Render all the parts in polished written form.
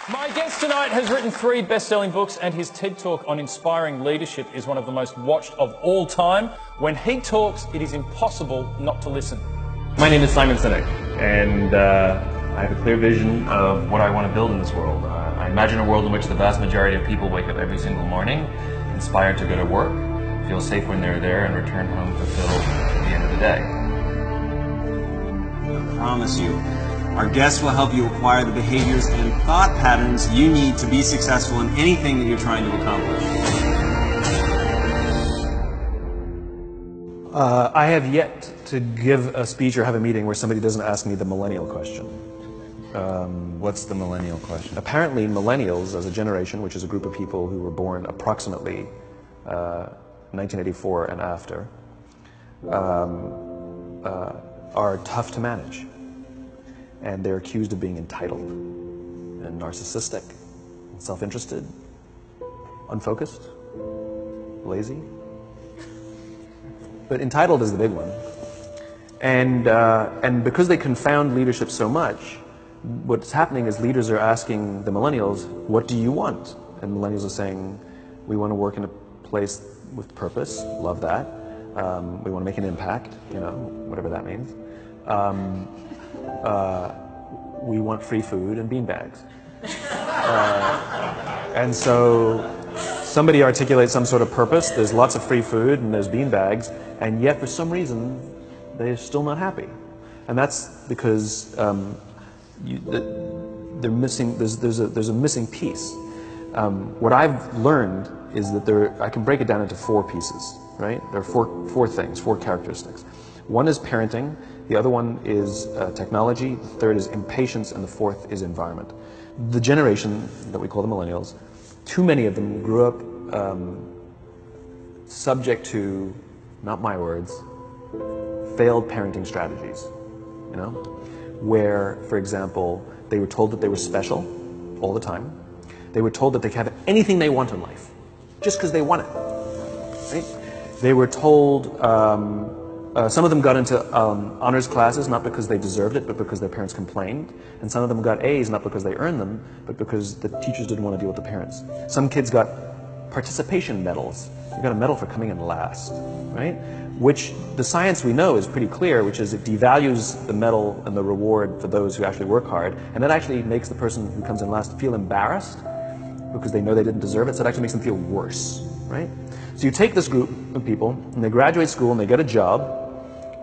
My guest tonight has written 3 best-selling books, and his TED Talk on inspiring leadership is one of the most watched of all time. When he talks, it is impossible not to listen. My name is Simon Sinek, and I have a clear vision of what I want to build in this world. I imagine a world in which the vast majority of people wake up every single morning inspired to go to work, feel safe when they're there, and return home fulfilled at the end of the day. I promise you, our guests will help you acquire the behaviors and thought patterns you need to be successful in anything that you're trying to accomplish. I have yet to give a speech or have a meeting where somebody doesn't ask me the millennial question. What's the millennial question? Apparently, millennials as a generation, which is a group of people who were born approximately 1984 and after, are tough to manage. And they're accused of being entitled and narcissistic, self-interested, unfocused, lazy. But entitled is the big one. And because they confound leadership so much, what's happening is leaders are asking the millennials, what do you want? And millennials are saying, we want to work in a place with purpose, love that. We want to make an impact, you know, whatever that means. We want free food and beanbags. And so somebody articulates some sort of purpose, there's lots of free food and there's beanbags, and yet for some reason they're still not happy. And that's because they're missing, there's a missing piece. What I've learned is that I can break it down into 4 pieces, right? There are four things, 4 characteristics. One is parenting, the other one is technology, the third is impatience, and the 4th is environment. The generation that we call the millennials, too many of them grew up subject to, not my words, failed parenting strategies, you know? Where, for example, they were told that they were special all the time. They were told that they could have anything they want in life, just because they want it, right? They were told, some of them got into honors classes, not because they deserved it, but because their parents complained. And some of them got A's, not because they earned them, but because the teachers didn't want to deal with the parents. Some kids got participation medals. You got a medal for coming in last, right? Which the science we know is pretty clear, which is it devalues the medal and the reward for those who actually work hard. And that actually makes the person who comes in last feel embarrassed because they know they didn't deserve it, so it actually makes them feel worse, right? So you take this group of people, and they graduate school, and they get a job,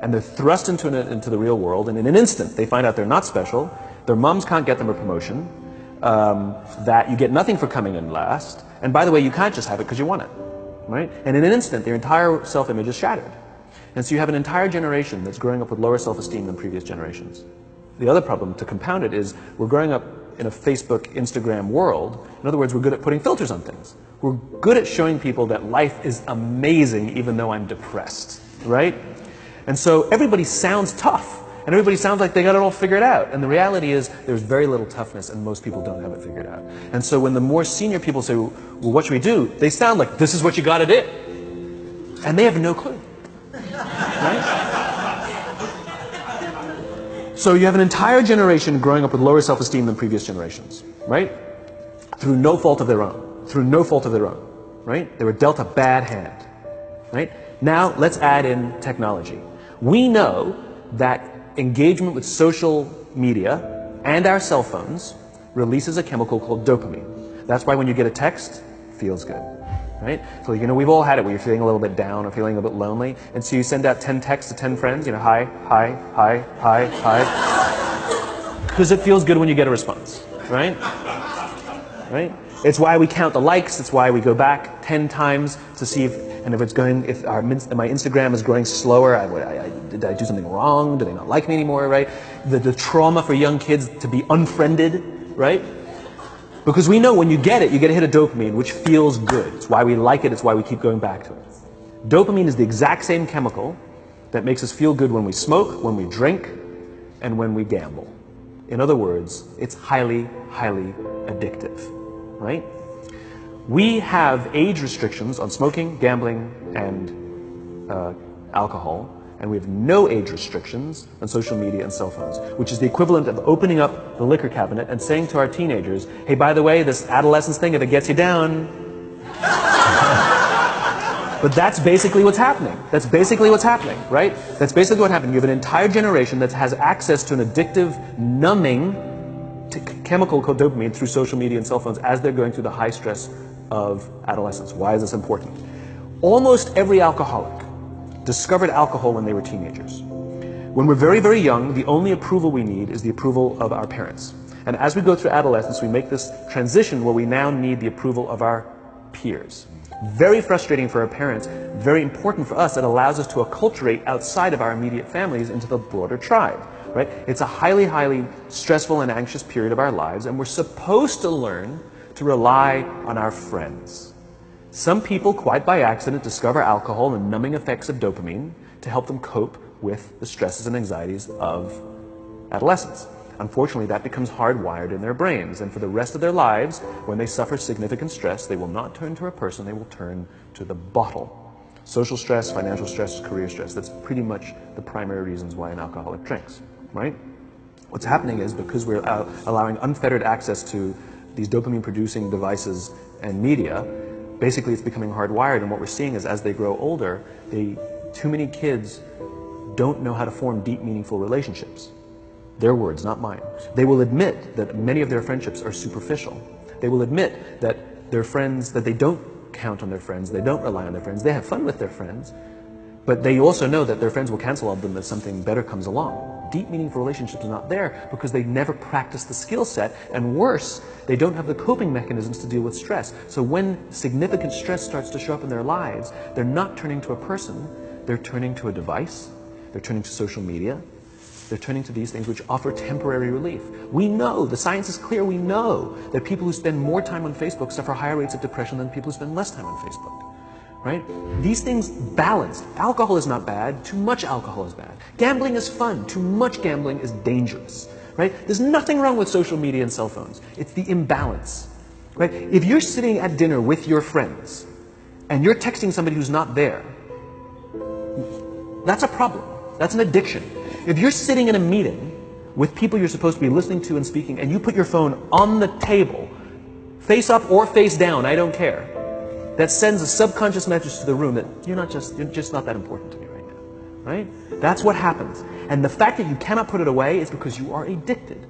and they're thrust into the real world, and in an instant they find out they're not special, their moms can't get them a promotion, that you get nothing for coming in last, and by the way, you can't just have it because you want it, right? And in an instant, their entire self-image is shattered. And so you have an entire generation that's growing up with lower self-esteem than previous generations. The other problem, to compound it, is we're growing up in a Facebook, Instagram world. In other words, we're good at putting filters on things. We're good at showing people that life is amazing even though I'm depressed, right? And so everybody sounds tough, and everybody sounds like they got it all figured out. And the reality is there's very little toughness, and most people don't have it figured out. And so when the more senior people say, well, what should we do? They sound like, this is what you got to do. And they have no clue. Right? So you have an entire generation growing up with lower self-esteem than previous generations, right? Through no fault of their own. Through no fault of their own, right? They were dealt a bad hand, right? Now let's add in technology. We know that engagement with social media and our cell phones releases a chemical called dopamine. That's why when you get a text, it feels good, right? So, you know, we've all had it where you're feeling a little bit down or feeling a bit lonely, and so you send out 10 texts to 10 friends, you know, hi, hi, hi, hi, hi, because it feels good when you get a response, right? Right? It's why we count the likes, it's why we go back 10 times to see if my Instagram is growing slower, did I do something wrong? Do they not like me anymore, right? The trauma for young kids to be unfriended, right? Because we know when you get a hit of dopamine, which feels good. It's why we like it, it's why we keep going back to it. Dopamine is the exact same chemical that makes us feel good when we smoke, when we drink, and when we gamble. In other words, it's highly, highly addictive, right? We have age restrictions on smoking, gambling, and alcohol, and we have no age restrictions on social media and cell phones, which is the equivalent of opening up the liquor cabinet and saying to our teenagers, hey, by the way, this adolescence thing, if it gets you down. But that's basically what's happening. That's basically what's happening, right? That's basically what happened. You have an entire generation that has access to an addictive, numbing chemical called dopamine through social media and cell phones as they're going through the high stress of adolescence. Why is this important? Almost every alcoholic discovered alcohol when they were teenagers. When we're very, very young, the only approval we need is the approval of our parents. And as we go through adolescence, we make this transition where we now need the approval of our peers. Very frustrating for our parents, very important for us. It allows us to acculturate outside of our immediate families into the broader tribe, right? It's a highly, highly stressful and anxious period of our lives, and we're supposed to learn to rely on our friends. Some people, quite by accident, discover alcohol and numbing effects of dopamine to help them cope with the stresses and anxieties of adolescence. Unfortunately, that becomes hardwired in their brains, and for the rest of their lives, when they suffer significant stress, they will not turn to a person, they will turn to the bottle. Social stress, financial stress, career stress, that's pretty much the primary reasons why an alcoholic drinks, right? What's happening is because we're allowing unfettered access to these dopamine-producing devices and media, basically it's becoming hardwired, and what we're seeing is as they grow older, too many kids don't know how to form deep, meaningful relationships. Their words, not mine. They will admit that many of their friendships are superficial. They will admit that their friends, that they don't count on their friends, they don't rely on their friends, they have fun with their friends, but they also know that their friends will cancel on them if something better comes along. Deep, meaningful relationships are not there because they never practice the skill set, and worse, they don't have the coping mechanisms to deal with stress. So when significant stress starts to show up in their lives, they're not turning to a person, they're turning to a device, they're turning to social media, they're turning to these things which offer temporary relief. We know, the science is clear, we know that people who spend more time on Facebook suffer higher rates of depression than people who spend less time on Facebook, right? These things balance. Alcohol is not bad, too much alcohol is bad. Gambling is fun, too much gambling is dangerous, right? There's nothing wrong with social media and cell phones. It's the imbalance, right? If you're sitting at dinner with your friends and you're texting somebody who's not there, that's a problem. That's an addiction. If you're sitting in a meeting with people you're supposed to be listening to and speaking, and you put your phone on the table, face up or face down, I don't care, that sends a subconscious message to the room that you're just not that important to me right now, right? That's what happens. And the fact that you cannot put it away is because you are addicted,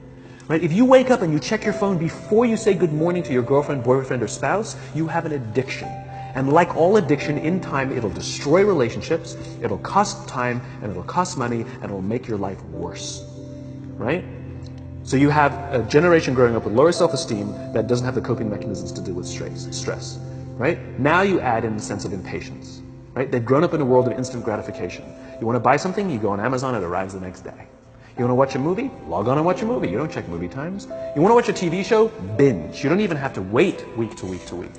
right? If you wake up and you check your phone before you say good morning to your girlfriend, boyfriend, or spouse, you have an addiction. And like all addiction, in time, it'll destroy relationships, it'll cost time, and it'll cost money, and it'll make your life worse, right? So you have a generation growing up with lower self-esteem that doesn't have the coping mechanisms to deal with stress, right? Now you add in the sense of impatience, right? They've grown up in a world of instant gratification. You want to buy something, you go on Amazon, it arrives the next day. You want to watch a movie? Log on and watch a movie. You don't check movie times. You want to watch a TV show? Binge. You don't even have to wait week to week to week,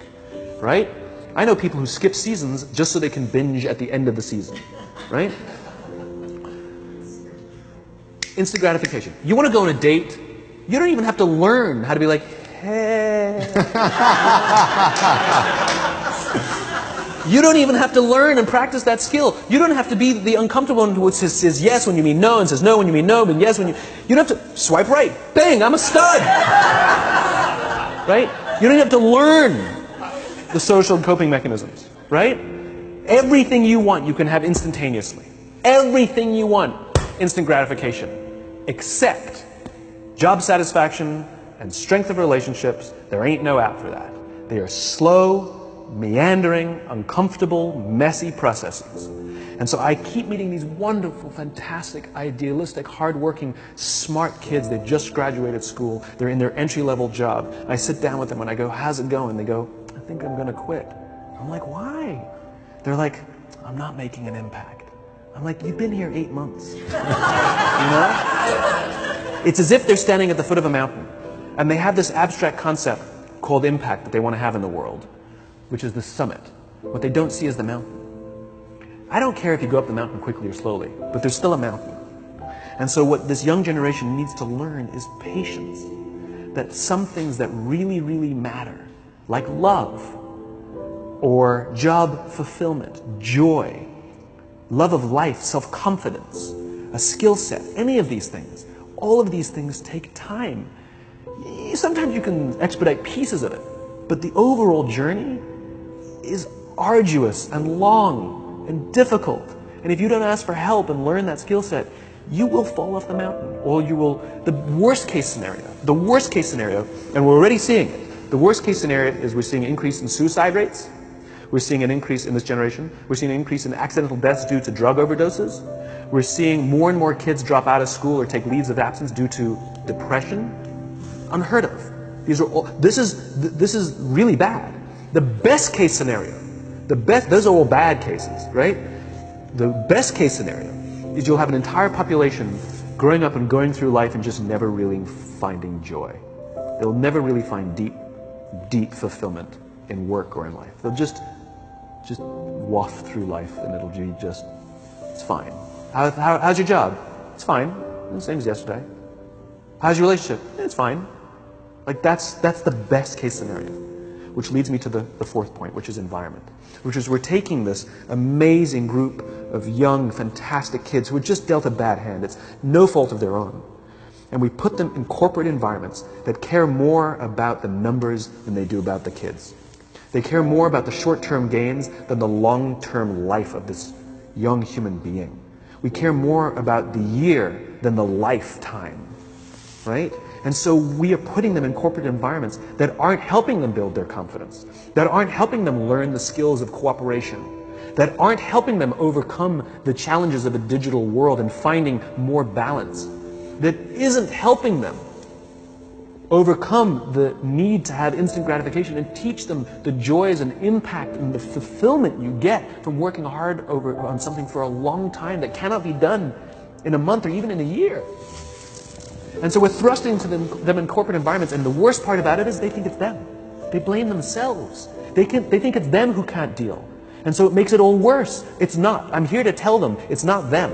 right? I know people who skip seasons just so they can binge at the end of the season, right? Instant gratification. You want to go on a date, you don't even have to learn how to be like, hey. You don't even have to learn and practice that skill. You don't have to be the uncomfortable one who says yes when you mean no and says no when you mean no, but yes when you... You don't have to swipe right. Bang, I'm a stud. Right? You don't have to learn the social coping mechanisms, right? Everything you want, you can have instantaneously. Everything you want, instant gratification. Except job satisfaction and strength of relationships, there ain't no app for that. They are slow, meandering, uncomfortable, messy processes. And so I keep meeting these wonderful, fantastic, idealistic, hardworking, smart kids. They just graduated school. They're in their entry-level job. I sit down with them and I go, how's it going? They go, I think I'm going to quit. I'm like, why? They're like, I'm not making an impact. I'm like, you've been here 8 months. You know? It's as if they're standing at the foot of a mountain and they have this abstract concept called impact that they want to have in the world, which is the summit. What they don't see is the mountain. I don't care if you go up the mountain quickly or slowly, but there's still a mountain. And so what this young generation needs to learn is patience. That some things that really, really matter, like love, or job fulfillment, joy, love of life, self-confidence, a skill set, any of these things. All of these things take time. Sometimes you can expedite pieces of it, but the overall journey is arduous and long and difficult. And if you don't ask for help and learn that skill set, you will fall off the mountain, or you will, the worst case scenario, and we're already seeing it. The worst case scenario is we're seeing an increase in suicide rates. We're seeing an increase in this generation. We're seeing an increase in accidental deaths due to drug overdoses. We're seeing more and more kids drop out of school or take leaves of absence due to depression. Unheard of. These are all, this is really bad. The best case scenario, those are all bad cases, right? The best case scenario is you'll have an entire population growing up and going through life and just never really finding joy. They'll never really find deep fulfillment in work or in life. They'll just waft through life and it'll be just, it's fine. How's your job? It's fine. The same as yesterday. How's your relationship? It's fine. Like that's the best case scenario. Which leads me to the fourth point, which is environment. Which is we're taking this amazing group of young, fantastic kids who were just dealt a bad hand. It's no fault of their own. And we put them in corporate environments that care more about the numbers than they do about the kids. They care more about the short-term gains than the long-term life of this young human being. We care more about the year than the lifetime, right? And so we are putting them in corporate environments that aren't helping them build their confidence, that aren't helping them learn the skills of cooperation, that aren't helping them overcome the challenges of a digital world and finding more balance, that isn't helping them overcome the need to have instant gratification and teach them the joys and impact and the fulfillment you get from working hard on something for a long time that cannot be done in a month or even in a year. And so we're thrusting to them in corporate environments, and the worst part about it is they think it's them. They blame themselves. They think it's them who can't deal. And so it makes it all worse. It's not. I'm here to tell them it's not them.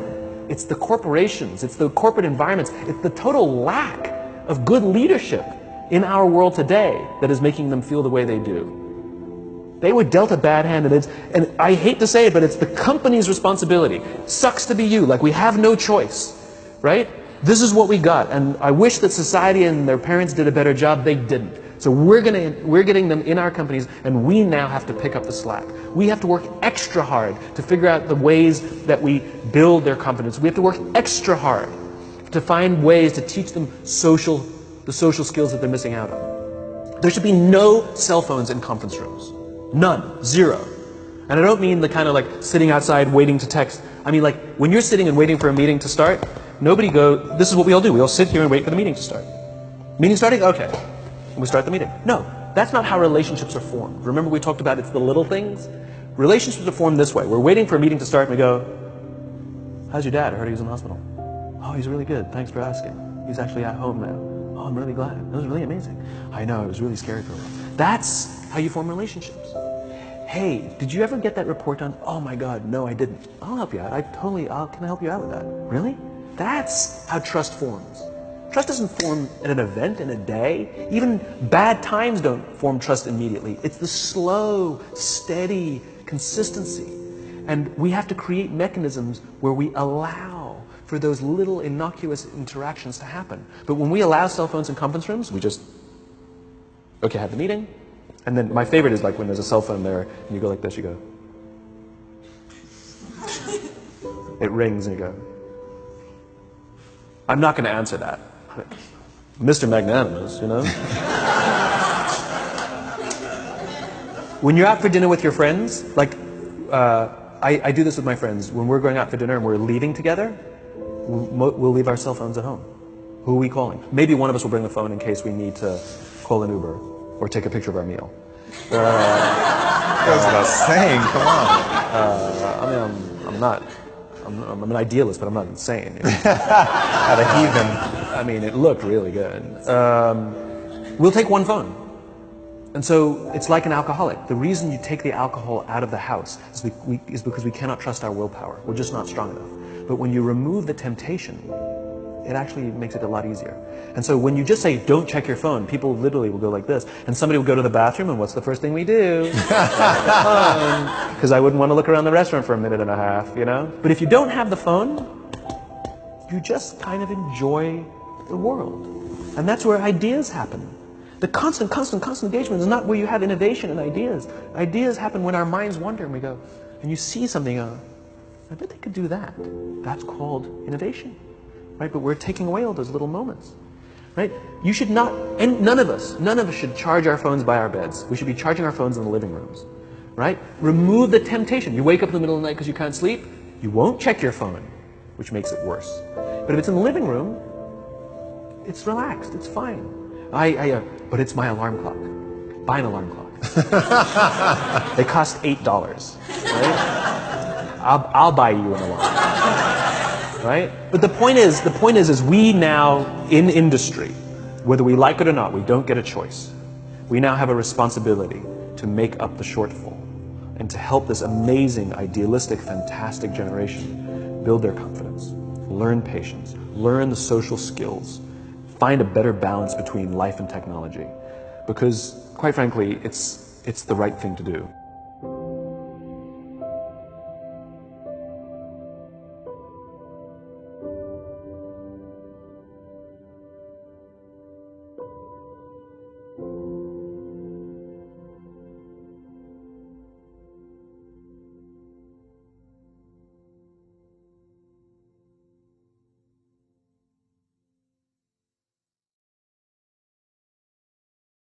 It's the corporations. It's the corporate environments. It's the total lack of good leadership in our world today that is making them feel the way they do. They were dealt a bad hand, and I hate to say it, but it's the company's responsibility. Sucks to be you. Like, we have no choice, right? This is what we got, and I wish that society and their parents did a better job. They didn't. So we're getting them in our companies, and we now have to pick up the slack. We have to work extra hard to figure out the ways that we build their confidence. We have to work extra hard to find ways to teach them the social skills that they're missing out on. There should be no cell phones in conference rooms. None. Zero. And I don't mean the kind of like sitting outside waiting to text. I mean like when you're sitting and waiting for a meeting to start, this is what we all do. We all sit here and wait for the meeting to start. Meeting starting? Okay. And we start the meeting. No, that's not how relationships are formed. Remember we talked about it's the little things? Relationships are formed this way. We're waiting for a meeting to start and we go, how's your dad? I heard he was in the hospital. Oh, he's really good. Thanks for asking. He's actually at home now. Oh, I'm really glad. That was really amazing. I know, it was really scary for a while. That's how you form relationships. Hey, did you ever get that report done? Oh my God, no, I didn't. I'll help you out. Can I help you out with that? Really? That's how trust forms. Trust doesn't form in an event, in a day. Even bad times don't form trust immediately. It's the slow, steady consistency. And we have to create mechanisms where we allow for those little innocuous interactions to happen. But when we allow cell phones in conference rooms, we just, okay, have the meeting. And then my favorite is like when there's a cell phone there and you go like this, you go. It rings and you go. I'm not going to answer that. Mr. Magnanimous, you know? When you're out for dinner with your friends, like I do this with my friends. When we're going out for dinner and we're leaving together, we'll leave our cell phones at home. Who are we calling? Maybe one of us will bring the phone in case we need to call an Uber or take a picture of our meal. That goes without saying, come on. I'm an idealist, but I'm not insane. You know? At a heathen. I mean, it looked really good. We'll take one phone. And so it's like an alcoholic. The reason you take the alcohol out of the house is because we cannot trust our willpower. We're just not strong enough. But when you remove the temptation, it actually makes it a lot easier. And so when you just say, don't check your phone, people literally will go like this. And somebody will go to the bathroom, and what's the first thing we do? Because I wouldn't want to look around the restaurant for a minute and a half, you know? But if you don't have the phone, you just kind of enjoy the world. And that's where ideas happen. The constant engagement is not where you have innovation and ideas. Ideas happen when our minds wander and we go, and you see something, I bet they could do that. That's called innovation, right? But we're taking away all those little moments, right? You should not, and none of us should charge our phones by our beds. We should be charging our phones in the living rooms, right? Remove the temptation. You wake up in the middle of the night because you can't sleep, you won't check your phone, which makes it worse. But if it's in the living room, it's relaxed, it's fine. But it's my alarm clock. Buy an alarm clock. They cost $8, right? I'll buy you an alarm, right? But the point is we now, in industry, whether we like it or not, we don't get a choice. We now have a responsibility to make up the shortfall and to help this amazing, idealistic, fantastic generation build their confidence, learn patience, learn the social skills, find a better balance between life and technology. Because, quite frankly, it's the right thing to do.